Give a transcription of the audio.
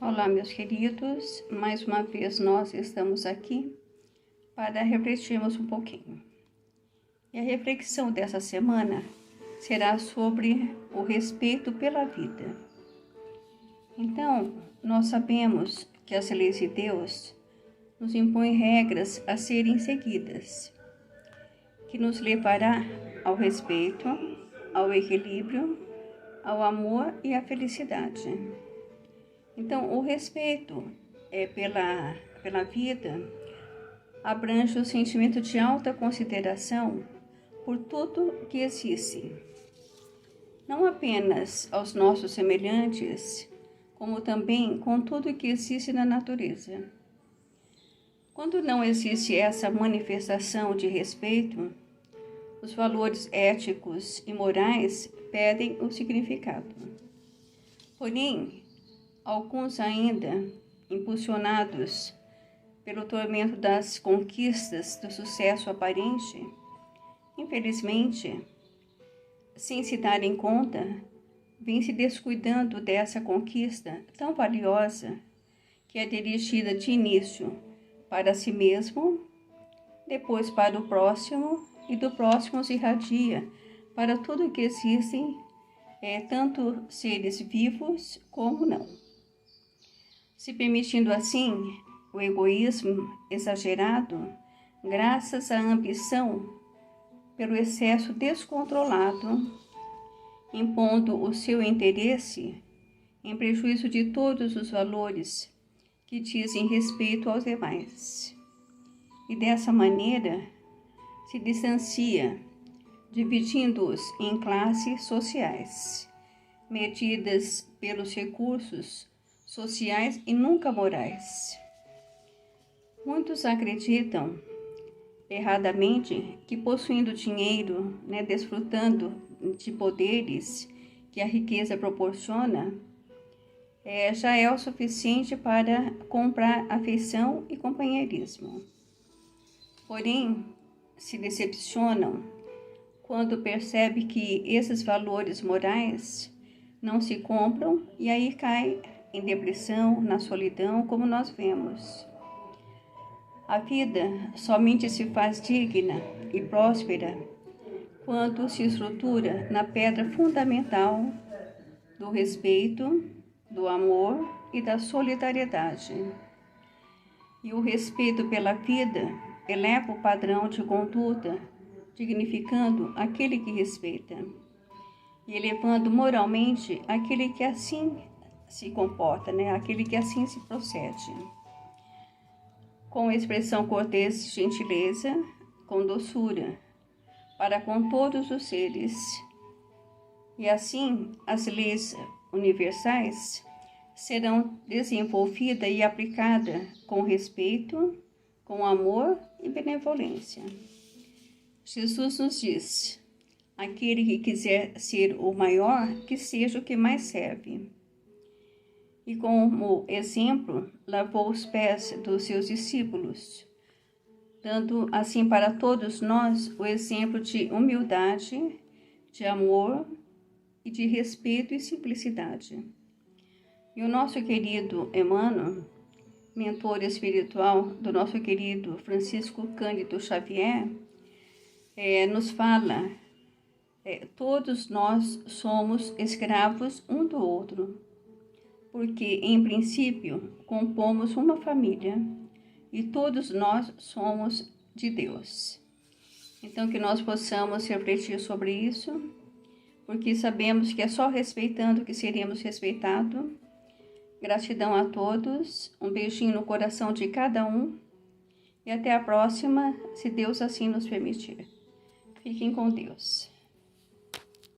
Olá, meus queridos, mais uma vez nós estamos aqui para refletirmos um pouquinho. E a reflexão dessa semana será sobre o respeito pela vida. Então, nós sabemos que as leis de Deus nos impõem regras a serem seguidas, que nos levará ao respeito, ao equilíbrio, ao amor e à felicidade. Então, o respeito pela vida abrange o sentimento de alta consideração por tudo que existe, não apenas aos nossos semelhantes, como também com tudo que existe na natureza. Quando não existe essa manifestação de respeito, os valores éticos e morais perdem o significado. Porém, alguns ainda, impulsionados pelo tormento das conquistas do sucesso aparente, infelizmente, sem se darem conta, vêm se descuidando dessa conquista tão valiosa que é dirigida de início para si mesmo, depois para o próximo e do próximo se irradia para tudo que existem, tanto seres vivos como não. Se permitindo assim o egoísmo exagerado, graças à ambição pelo excesso descontrolado, impondo o seu interesse em prejuízo de todos os valores que dizem respeito aos demais. E dessa maneira se distancia, dividindo-os em classes sociais, medidas pelos recursos sociais e nunca morais. Muitos acreditam erradamente que possuindo dinheiro, desfrutando de poderes que a riqueza proporciona, já é o suficiente para comprar afeição e companheirismo. Porém, se decepcionam quando percebe que esses valores morais não se compram e aí cai em depressão, na solidão, como nós vemos. A vida somente se faz digna e próspera quando se estrutura na pedra fundamental do respeito, do amor e da solidariedade. E o respeito pela vida eleva o padrão de conduta, dignificando aquele que respeita e elevando moralmente aquele que assim se comporta, aquele que assim se procede. Com expressão cortês e gentileza, com doçura, para com todos os seres. E assim, as leis universais serão desenvolvidas e aplicadas com respeito, com amor e benevolência. Jesus nos diz: aquele que quiser ser o maior, que seja o que mais serve. E como exemplo, lavou os pés dos seus discípulos, dando assim para todos nós o exemplo de humildade, de amor e de respeito e simplicidade. E o nosso querido Emmanuel, mentor espiritual do nosso querido Francisco Cândido Xavier, nos fala, todos nós somos escravos um do outro, porque, em princípio, compomos uma família e todos nós somos de Deus. Então, que nós possamos refletir sobre isso, porque sabemos que é só respeitando que seremos respeitados. Gratidão a todos, um beijinho no coração de cada um e até a próxima, se Deus assim nos permitir. Fiquem com Deus.